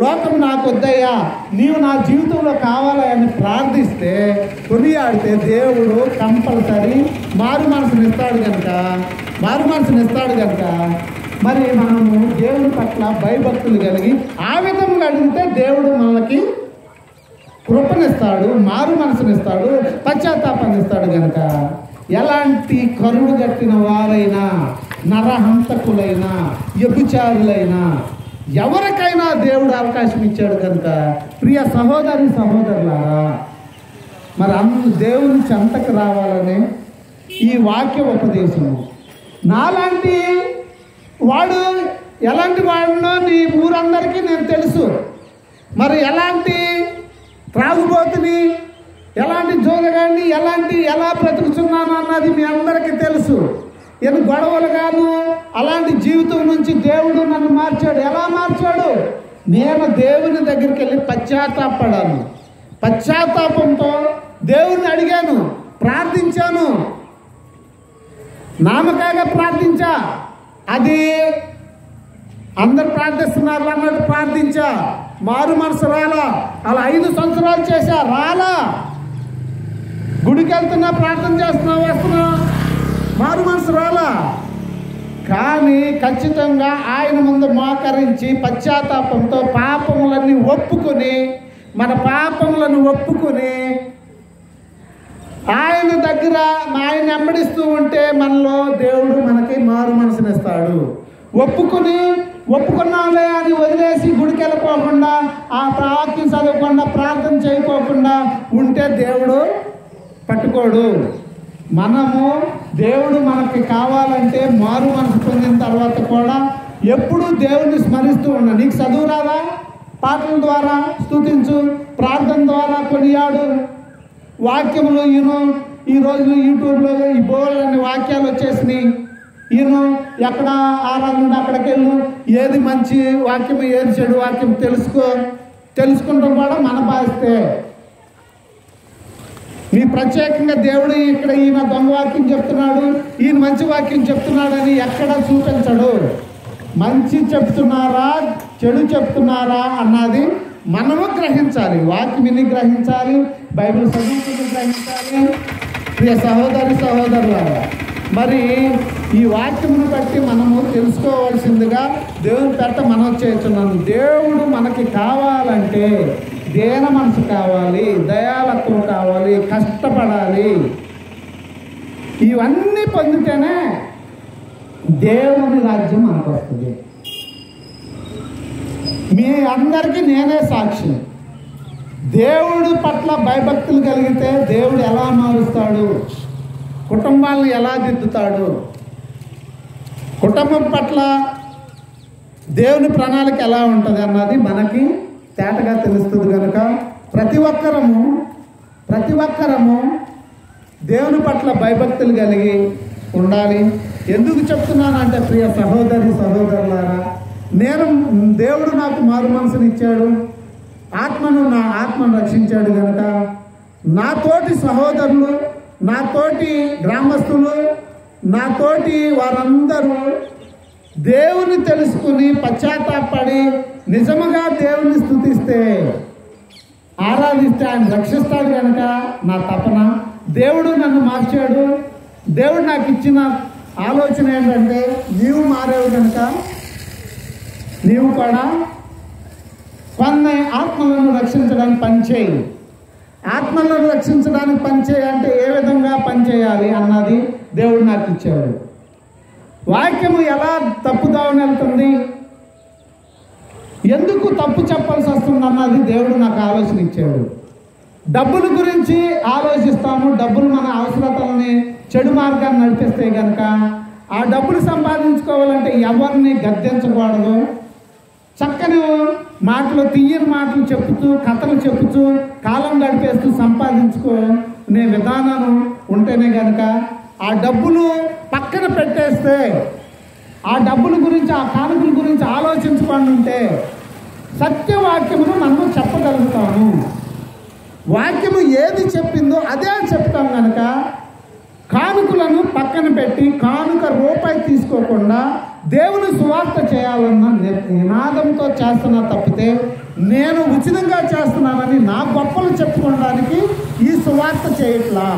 లోకం నాకు వద్దయ్యా, నీవు నా జీవితంలో కావాలి అని ప్రార్థిస్తే, కొనియాడితే దేవుడు కంపల్సరీ మారు మనసుని ఇస్తాడు కనుక మరి మనము దేవుడి పట్ల భయభక్తులు కలిగి ఆ విధంగా అడిగితే దేవుడు మనకి కృపనిస్తాడు, మారు మనసునిస్తాడు, పశ్చాత్తాపాన్ని ఇస్తాడు. కనుక ఎలాంటి కరుడు కట్టిన వారైనా, నరహంతకులైనా, వ్యభిచారులైనా, ఎవరికైనా దేవుడు అవకాశం ఇచ్చాడు. కనుక ప్రియ సహోదరులారా, మరి దేవుని చెంతకు రావాలని ఈ వాక్య ఉపదేశము. నాలాంటి వాడు ఎలాంటి వాడినో నీ ఊరందరికీ నేను తెలుసు. మరి ఎలాంటి త్రాగుబోతుని, ఎలాంటి జోదగాడిని, ఎలా బ్రతుకుతున్నాను అన్నది మీ అందరికీ తెలుసు. నేను గొడవలుగాను అలాంటి జీవితం నుంచి దేవుడు నన్ను మార్చాడు. ఎలా మార్చాడు? నేను దేవుని దగ్గరికి వెళ్ళి పశ్చాత్తాపడాను. పశ్చాత్తాపంతో దేవుణ్ణి అడిగాను, ప్రార్థించాను, నామకాగా ప్రార్థించా. అది అందరు ప్రార్థిస్తున్నారు అన్నట్టు ప్రార్థించా, మారు మనసు రాలా. అలా 5 సంవత్సరాలు చేశా, రాలా. గుడికి వెళ్తున్నా, ప్రార్థన చేస్తున్నా, వస్తున్నా, మారు మనసు రాలా. కానీ ఖచ్చితంగా ఆయన ముందు మోకరించి పశ్చాత్తాపంతో పాపములన్నీ ఒప్పుకొని, మన పాపములను ఒప్పుకొని ఆయన దగ్గర ఆయన వెంబడిస్తూ ఉంటే మనలో దేవుడు మనకి మారు మనసునిస్తాడు. ఒప్పుకున్నాంలే అని వదిలేసి గుడికి వెళ్ళిపోకుండా, ఆ వాక్యం చదవకుండా, ప్రార్థన చేయకోకుండా ఉంటే దేవుడు పట్టుకోడు. మనము దేవుడు మనకి కావాలంటే మారు మనసు పొందిన తర్వాత కూడా ఎప్పుడూ దేవుడిని స్మరిస్తూ ఉన్నా. నీకు చదువు రాదా? పాటల ద్వారా స్తుతించు, ప్రార్థన ద్వారా కొనియాడు, వాక్యములు ఈ రోజులు యూట్యూబ్లో ఈ బోల్డన్ని వాక్యాలు వచ్చేసినాయి. ఎక్కడ ఆరాధన అక్కడికి వెళ్ళు, ఏది మంచి వాక్యం, ఏది చెడు వాక్యం తెలుసుకుంటాం కూడా మన బాధ్యతే. మీ ప్రత్యేకంగా దేవుడు ఇక్కడ ఈయన దొంగ వాక్యం చెప్తున్నాడు, ఈయన మంచి వాక్యం చెప్తున్నాడని ఎక్కడ చూపించడు. మంచి చెప్తున్నారా, చెడు చెప్తున్నారా అన్నది మనము గ్రహించాలి. వాక్యం గ్రహించాలి, బైబిల్ చదువుకుని గ్రహించాలి. ప్రియ సహోదరులారా, మరి ఈ వాక్యమును బట్టి మనము తెలుసుకోవాల్సిందిగా దేవుని పేట మనం చేస్తున్నాము. దేవుడు మనకి కావాలంటే దేన మనసు కావాలి, దయాలత్వం కావాలి, కష్టపడాలి. ఇవన్నీ పొందితేనే దేవుని రాజ్యం మనకు వస్తుంది. మీ అందరికీ నేనే సాక్షి. దేవుడి పట్ల భయభక్తులు కలిగితే దేవుడు ఎలా మారుస్తాడు, కుటుంబాలను ఎలా దిద్దుతాడు, కుటుంబం పట్ల దేవుని ప్రణాళిక ఎలా ఉంటుంది అన్నది మనకి తేటగా తెలుస్తుంది. కనుక ప్రతి ఒక్కరము ప్రతి ఒక్కరము దేవుని పట్ల భయభక్తులు కలిగి ఉండాలి. ఎందుకు చెప్తున్నానంటే ప్రియ సహోదరి సహోదరులారా, దేవుడు నాకు మారు మనసునిచ్చాడు, నా ఆత్మను రక్షించాడు కనుక నా తోటి సహోదరులు, నా తోటి గ్రామస్తులు, నా తోటి వారందరూ దేవుని తెలుసుకుని పశ్చాత్తాపడి నిజముగా దేవుని స్తుతిస్తే, ఆరాధిస్తే ఆయన రక్షిస్తాడు కనుక నా తపన. దేవుడు నన్ను మార్చాడు. దేవుడు నాకు ఇచ్చిన ఆలోచన ఏంటంటే, నీవు మారేవు కనుక నీవు కూడా కొన్ని ఆత్మలను రక్షించడానికి పనిచేయి. ఆత్మలను రక్షించడానికి పనిచేయాలంటే ఏ విధంగా పనిచేయాలి అన్నది దేవుడు నాకు ఇచ్చాడు. వాక్యము ఎలా తప్పుదావని వెళ్తుంది, ఎందుకు తప్పు చెప్పాల్సి వస్తుంది అన్నది దేవుడు నాకు ఆలోచన ఇచ్చాడు. డబ్బుల గురించి ఆలోచిస్తాము. డబ్బులు మన అవసరతలని చెడు మార్గాన్ని నడిపిస్తే కనుక ఆ డబ్బులు సంపాదించుకోవాలంటే ఎవరిని గద్దించకూడదు. చక్కని మాటలు, తీయని మాటలు చెప్పుతూ, కథలు చెప్పుతూ కాలం గడిపేస్తూ సంపాదించుకునే విధానం ఉంటేనే కనుక ఆ డబ్బులు పక్కన పెట్టేస్తే, ఆ డబ్బుల గురించి, ఆ కానుకల గురించి ఆలోచించుకొని ఉంటే సత్యవాక్యమును మనము చెప్పగలుగుతాము. వాక్యము ఏది చెప్పిందో అదే చెప్తాం కనుక కానుకలను పక్కన పెట్టి కానుక రూపాయి తీసుకోకుండా దేవుని సువార్త చేయాలన్న నినాదంతో చేస్తున్నా తప్పితే నేను ఉచితంగా చేస్తున్నానని నా గొప్పలు చెప్పుకోవడానికి ఈ సువార్త చేయట్లా.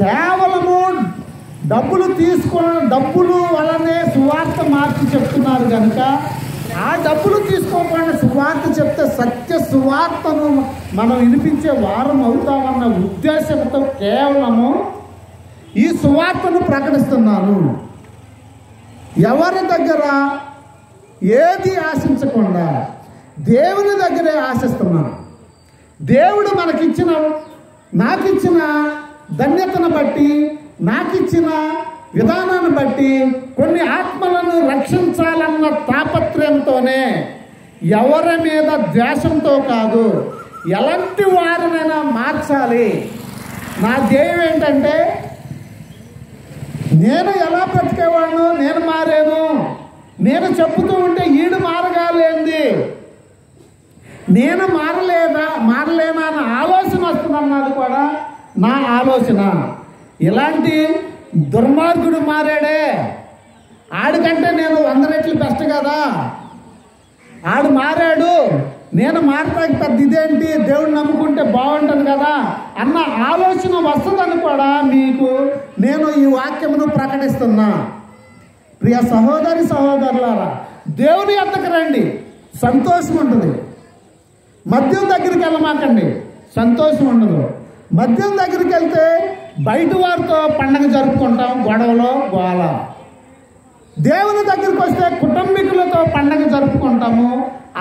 కేవలము డబ్బులు వలనే సువార్త మార్చి చెప్తున్నారు కనుక ఆ డబ్బులు తీసుకోకుండా సువార్త చెప్తే సత్య సువార్తను మనం వినిపించే వారం అవుతామన్న ఉద్దేశంతో కేవలము ఈ సువార్తను ప్రకటిస్తున్నాను. ఎవరి దగ్గర ఏది ఆశించకుండా దేవుని దగ్గరే ఆశిస్తున్నాను. దేవుడు నాకిచ్చిన ధన్యతను బట్టి, నాకిచ్చిన విధానాన్ని బట్టి కొన్ని ఆత్మలను రక్షించాలన్న తాపత్రయంతోనే, ఎవరి మీద ద్వేషంతో కాదు, ఎలాంటి వారినైనా మార్చాలి. నా ధ్యేయం ఏంటంటే, నేను ఎలా బ్రతికేవాడిను, నేను మారాను, నేను చెప్పుతూ ఉంటే ఈడు మారగాలేంది, నేను మారలేనా అన్న ఆలోచన వస్తుందన్నది కూడా నా ఆలోచన. ఇలాంటి దుర్మార్గుడు మారాడే, ఆడికంటే నేను 100 రెట్లు బెస్ట్ కదా, ఆడు మారాడు, నేను మారటానికి పెద్ద ఇదేంటి, దేవుడిని నమ్ముకుంటే బాగుంటుంది కదా అన్న ఆలోచన వస్తుందని కూడా మీకు నేను ఈ వాక్యమును ప్రకటిస్తున్నా. ప్రియ సహోదరి సహోదరులారా, దేవుని యొద్దకు రండి, సంతోషం ఉంటుంది. మద్యం దగ్గరికి వెళ్ళమాకండి, సంతోషం ఉండదు. మద్యం దగ్గరికి వెళ్తే బయట వారితో పండగ జరుపుకుంటాం, గొడవలో గోల. దేవుని దగ్గరికి వస్తే కుటుంబీకులతో పండగ జరుపుకుంటాము,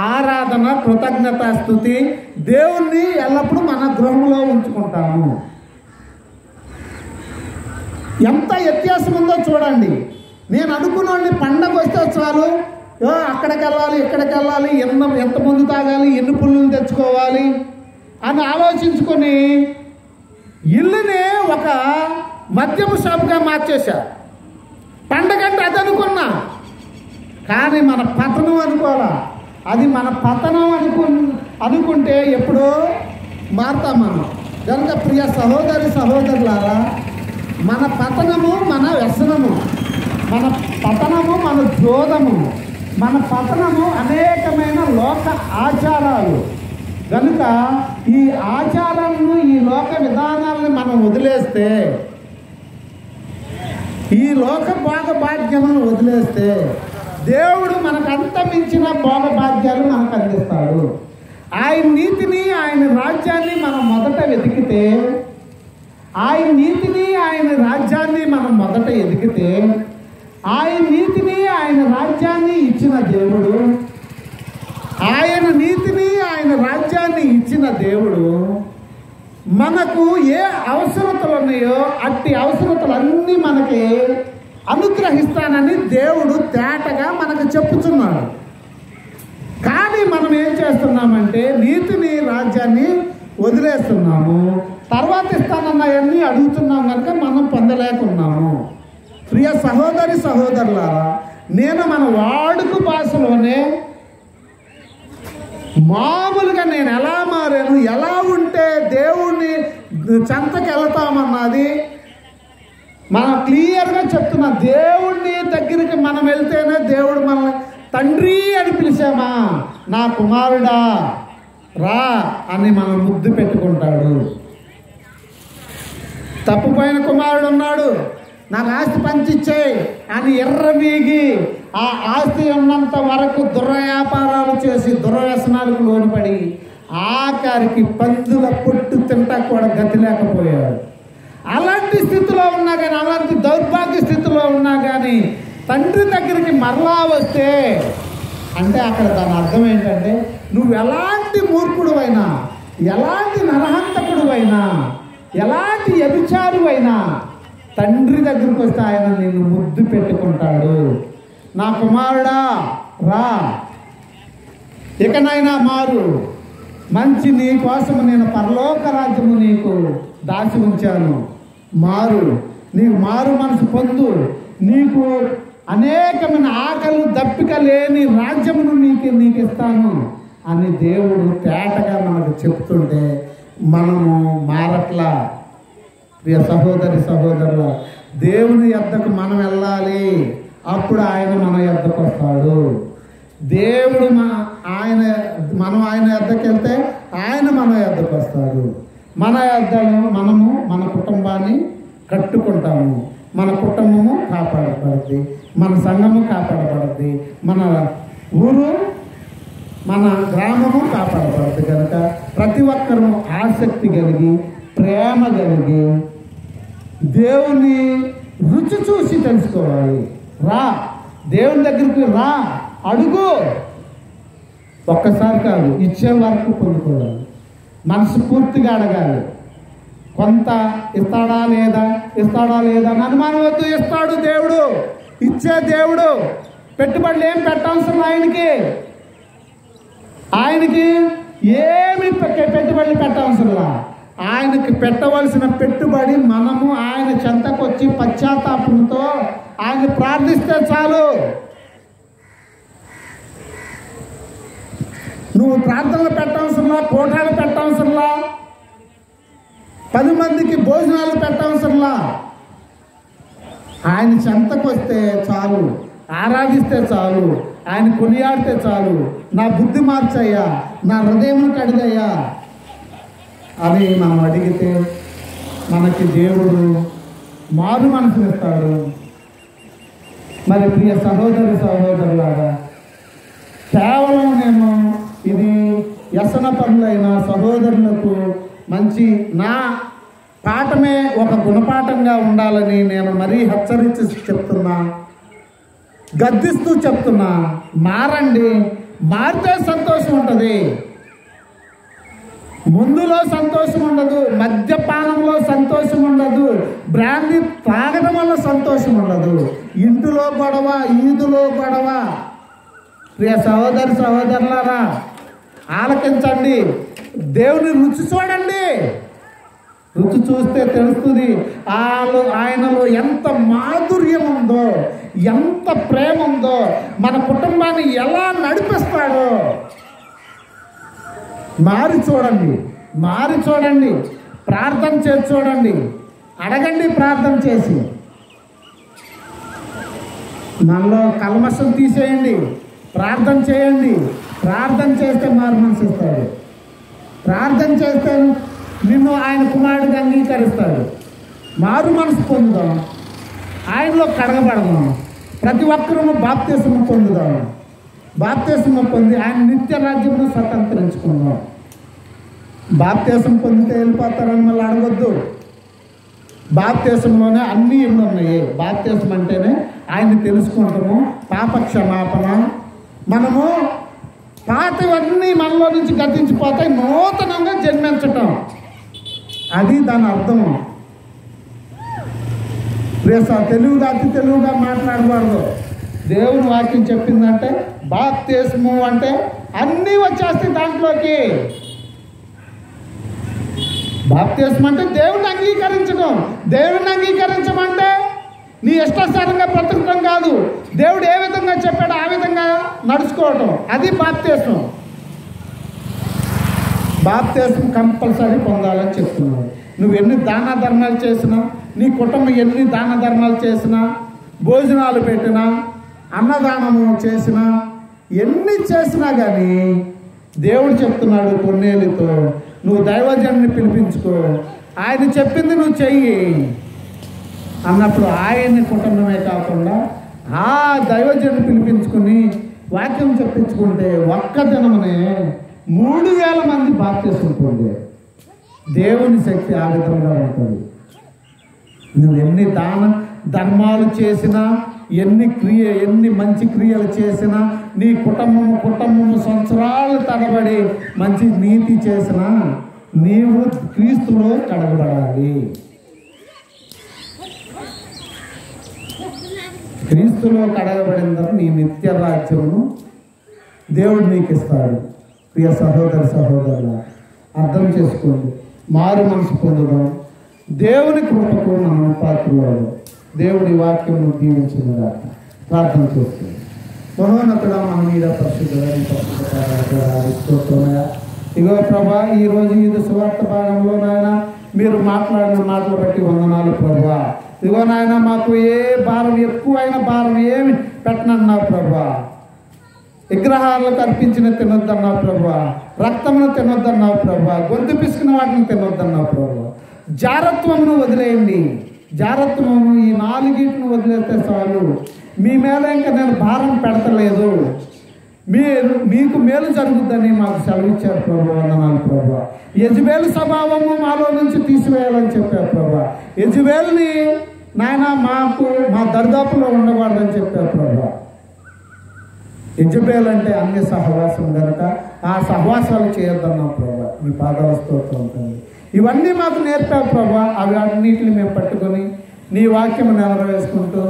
ఆరాధన, కృతజ్ఞత, స్తుతి, దేవుణ్ణి ఎల్లప్పుడూ మన గృహంలో ఉంచుకుంటాము. ఎంత వ్యత్యాసం ఉందో చూడండి. నేను అనుకున్నాను పండగ వస్తే చాలు, అక్కడికి వెళ్ళాలి, ఇక్కడికి వెళ్ళాలి, ఎంత మందు తాగాలి, ఎన్ని పుల్లులు తెచ్చుకోవాలి అని ఆలోచించుకొని ఇల్లునే ఒక మద్యపు షాప్గా మార్చేశా. పండగ అంటే అది అనుకున్నా, కానీ మన పతనం అనుకోవాలా. అది మన పతనం అనుకుంటే ఎప్పుడో మారుతాం మనం. కనుక ప్రియ సహోదరి సహోదరులారా, మన పతనము మన వ్యసనము, మన పతనము మన జోదము, మన పతనము అనేకమైన లోక ఆచారాలు. కనుక ఈ ఆచారాలను, ఈ లోక విధానాలను మనం వదిలేస్తే, ఈ లోక భోగభాగ్యములను వదిలేస్తే దేవుడు మనకు అంత మించిన భోగభాగ్యాలు మనకు అందిస్తాడు. ఆయన నీతిని, ఆయన రాజ్యాన్ని మనం మొదట వెతికితే, ఆయన నీతిని, ఆయన రాజ్యాన్ని మనం మొదట ఎదిగితే, ఆయన నీతిని, ఆయన రాజ్యాన్ని ఇచ్చిన దేవుడు, ఆయన నీతిని, ఆయన రాజ్యాన్ని ఇచ్చిన దేవుడు మనకు ఏ అవసరతలు ఉన్నాయో అట్టి అవసరతలన్నీ మనకి అనుగ్రహిస్తానని దేవుడు తేటగా మనకు చెప్పుచున్నాడు. కానీ మనం ఏం చేస్తున్నామంటే నీతిని, రాజ్యాన్ని వదిలేస్తున్నాము. తర్వాత ఇస్తానన్నవన్నీ అడుగుతున్నాం కనుక మనం పొందలేకున్నాము. ప్రియ సహోదరి సహోదరులారా, నేను మన వాడుక భాషలోనే మామూలుగా నేను ఎలా మారాను, ఎలా ఉంటే దేవుణ్ణి చెంతకి వెళ్తామన్నది మనం క్లియర్గా చెప్తున్నా. దేవుణ్ణి దగ్గరికి మనం వెళ్తేనే దేవుడు మనల్ని తండ్రి అని పిలిచామా, నా కుమారుడా రా అని మనం ముద్దు పెట్టుకుంటాడు. తప్పుపోయిన కుమారుడు ఉన్నాడు, నాకు ఆస్తి పంచిచ్చేయి అని ఎర్రవీగి ఆ ఆస్తి ఉన్నంత వరకు దుర్వ్యాపారాలు చేసి దుర్వ్యసనాలకు లోనుపడి ఆఖరికి పందుల పొట్టు తింటా కూడా గతి లేకపోయాడు. అలాంటి స్థితిలో ఉన్నా కానీ, అలాంటి దౌర్భాగ్య స్థితిలో ఉన్నా కానీ తండ్రి దగ్గరికి మరలా వస్తే అంటే అక్కడ దాని అర్థం ఏంటంటే, నువ్వు ఎలాంటి మూర్ఖుడు అయినా, ఎలాంటి నరహంతకుడు అయినా, ఎలాంటి వ్యభిచారు అయినా తండ్రి దగ్గరికి వస్తే ఆయన నిన్ను ముద్దు పెట్టుకుంటాడు. నా కుమారుడా రా, ఇకనైనా మారు, మంచి నీ కోసము నేను పరలోక రాజ్యము నీకు దాచి ఉంచాను, మారు, నీవు మారు మనసు పొందు, నీకు అనేకమైన ఆకలి దప్పిక లేని రాజ్యమును నీకు ఇస్తాను అని దేవుడు తేటగా మనకు చెప్తుంటే మనము మారట్లా. ప్రియ సహోదరి సహోదరుల, దేవుని యొద్దకు మనం వెళ్ళాలి, అప్పుడు ఆయన మన యొద్దకు వస్తాడు. దేవుడు మనం ఆయన యొద్దకు వెళ్తే ఆయన మన యొద్దకు వస్తాడు. మన యొద్దలో మనము మన కుటుంబాన్ని కట్టుకుంటాము, మన కుటుంబము కాపాడబడుద్ది, మన సంఘము కాపాడబడుద్ది, మన ఊరు మన గ్రామము కాపాడబడుద్ది. కనుక ప్రతి ఒక్కరూ ఆసక్తి కలిగి, ప్రేమ కలిగి, దేవుని రుచి చూసి తెలుసుకోవాలి. రా, దేవుని దగ్గరికి రా, అడుగు, ఒక్కసారి కాదు, ఇచ్చే వరకు పొందుకోవాలి, మనసు పూర్తిగా అడగాలి. కొంత ఇస్తాడా లేదా అని అనుమానం వద్దు. ఇస్తాడు దేవుడు, ఇచ్చే దేవుడు. పెట్టుబడులు ఏం పెట్టవలసిన ఆయనకి ఏమి పెట్టుబడులు పెట్టవలసిన, ఆయనకి పెట్టవలసిన పెట్టుబడి మనము ఆయన చెంతకు వచ్చి పశ్చాత్తాపంతో ఆయన ప్రార్థిస్తే చాలు. నువ్వు ప్రార్థనలు పెట్టవలసిన, కోటాలు పెట్టవలసిన, 10 మందికి భోజనాలు పెట్టవలసిన, ఆయన చెంతకు వస్తే చాలు, ఆరాధిస్తే చాలు, ఆయన కొనియాడితే చాలు. నా బుద్ధి మార్చయ్యా, నా హృదయం కడిగయ్యా అని మనం అడిగితే మనకి దేవుడు మారు మనసునిస్తాడు. మరి ప్రియ సహోదరి సహోదరులారా, కేవలం నేను ఇది వ్యసన పనులైన సహోదరులకు మంచి నా పాఠమే ఒక గుణపాఠంగా ఉండాలని నేను మరీ హెచ్చరించి చెప్తున్నా, గద్దిస్తూ చెప్తున్నా. మారండి, మారితే సంతోషం ఉంటుంది. ముందులో సంతోషం ఉండదు, మద్యపానంలో సంతోషం ఉండదు, బ్రాందీ తాగడం వల్ల సంతోషం ఉండదు, ఇంటిలో గొడవ, ఈదులో గొడవ. ప్రియ సహోదరి సహోదరులారా, ఆలకించండి, దేవుని రుచి చూడండి. రుచి చూస్తే తెలుస్తుంది ఆయనలో ఎంత మాధుర్యం ఉందో, ఎంత ప్రేమ ఉందో, మన కుటుంబాన్ని ఎలా నడిపిస్తాడో. మారి చూడండి, ప్రార్థన చేసి చూడండి, అడగండి ప్రార్థన చేసి. మనలో కల్మషం తీసేయండి, ప్రార్థన చేయండి. ప్రార్థన చేస్తే మారు మనసు ఇస్తాడు. ప్రార్థన చేస్తే నిన్ను ఆయన కుమారుడిగా అంగీకరిస్తాడు. మారు మనసు పొందుదాం, ఆయనలో కడగబడదాం. ప్రతి ఒక్కరూ బాప్తిస్మం పొందుదాం. బాప్తిస్మం పొంది ఆయన నిత్య రాజ్యంలో స్వతంత్రించుకుందాం. బాప్తిస్మం పొందితే వెళ్ళిపోతారని మళ్ళీ అడగొద్దు. బాప్తిస్మంలోనే అన్నీ ఇళ్ళు ఉన్నాయి. బాప్తిస్మం అంటేనే ఆయన్ని తెలుసుకుంటాము, పాప క్షమాపణ. మనము పాతవన్నీ మనలో నుంచి గతించిపోతాయి, నూతనంగా జన్మించటం, అది దాని అర్థము. తెలుగుగా అతి తెలుగుగా మాట్లాడకూడదు. దేవుని వాక్యం చెప్పిందంటే బాప్తిస్మం అంటే అన్నీ వచ్చేస్తాయి దాంట్లోకి. బాప్తిస్మం అంటే దేవుడిని అంగీకరించడం. దేవుడిని అంగీకరించమంటే నీ ఇష్టానుసారంగా బ్రతకడం కాదు, దేవుడు ఏ విధంగా చెప్పాడో ఆ విధంగా నడుచుకోవటం, అది బాప్తిస్మం. బాప్తిస్మం కంపల్సరీ పొందాలని చెప్తున్నాడు. నువ్వు ఎన్ని దాన ధర్మాలు చేసినా, నీ కుటుంబం ఎన్ని దాన ధర్మాలు చేసినా, భోజనాలు పెట్టినా, అన్నదానము చేసినా, ఎన్ని చేసినా కానీ దేవుడు చెప్తున్నాడు కొన్నేళ్ళతో, నువ్వు దైవజనుని పిలిపించుకో, ఆయన చెప్పింది నువ్వు చెయ్యి అన్నప్పుడు ఆయన్ని కుటుంబమే కాకుండా ఆ దైవజనుని పిలిపించుకుని వాక్యం చెప్పించుకుంటే ఒక్క దినమునే 3000 మంది బాప్తిస్మం పొందారు. దేవుని శక్తి ఆ విధంగా ఉంటుంది. నువ్వు ఎన్ని దాన ధర్మాలు చేసినా, ఎన్ని మంచి క్రియలు చేసినా, నీ కుటుంబము సంవత్సరాలు తరబడి మంచి నీతి చేసినా, నీవు క్రీస్తులో కడగబడాలి. క్రీస్తులో కడగబడిన తర్వాత నీ నిత్య రాజ్యమును దేవుడు నీకు ఇస్తాడు. ప్రియ సహోదరుల, అర్థం చేసుకోండి. మారు మనసు పొందడం, దేవుని కృపకు మనం పాత్రలు. దేవుడి వాక్యం దీవించినగా ప్రార్థన చేస్తుంది. మహోన్నతుడ మహనీయ పరిశుద్ధ ఇగో ప్రభా, ఈరోజు ఇది సువార్త భాగంలో నాయన మీరు మాట్లాడిన మాటలు బట్టి వందనాలు ప్రభా. ఇదిగో నాయన మాకు ఏ భారం, ఎక్కువైన భారం ఏమి పెట్టనన్నావు ప్రభా. విగ్రహాలకు అర్పించిన తినొద్దన్నావు ప్రభా, రక్తమును తినొద్దన్నావు ప్రభా, గొంతు పిసుకున్న వాటిని తినొద్దన్నావు ప్రభా. జారత్వమును వదిలేయండి. జారత్వము ఈ 4 వదిలేస్తే చాలు. మీ మీద ఇంకా నేను భారం పెడతలేదు, మీకు మేలు జరుగుద్దని మాకు సెలవిచ్చారు ప్రభా. వందనాలు ప్రభా. యెజబేలు స్వభావము మాలో నుంచి తీసివేయాలని చెప్పారు ప్రభా. యెజబేలుని నాయన మా దరిదాపులో ఉండకూడదని చెప్పారు ప్రభా. యెజబేలు అంటే అన్య సహవాసం కనుక ఆ సహవాసాలు చేయొద్దన్నాం ప్రభా. మీ పాదాల స్తోత్రం ఉంటుంది. ఇవన్నీ మాకు నేర్పావు ప్రభా. అవి అన్నిటిని మేము పట్టుకొని నీ వాక్యము నెరవేర్చుకుంటూ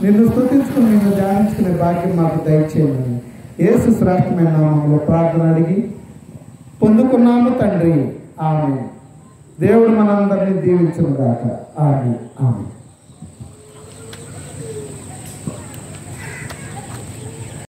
నిన్ను స్తుతించుకుని నిన్ను ధ్యానించుకునే భాగ్యం మాకు దయచేయమని యేసు శ్రేష్టమైన నామములో ప్రార్థన అడిగి పొందుకున్నాము తండ్రి. ఆమేన్. దేవుడు మనందరినీ దీవించును గాక. ఆమేన్. ఆమేన్.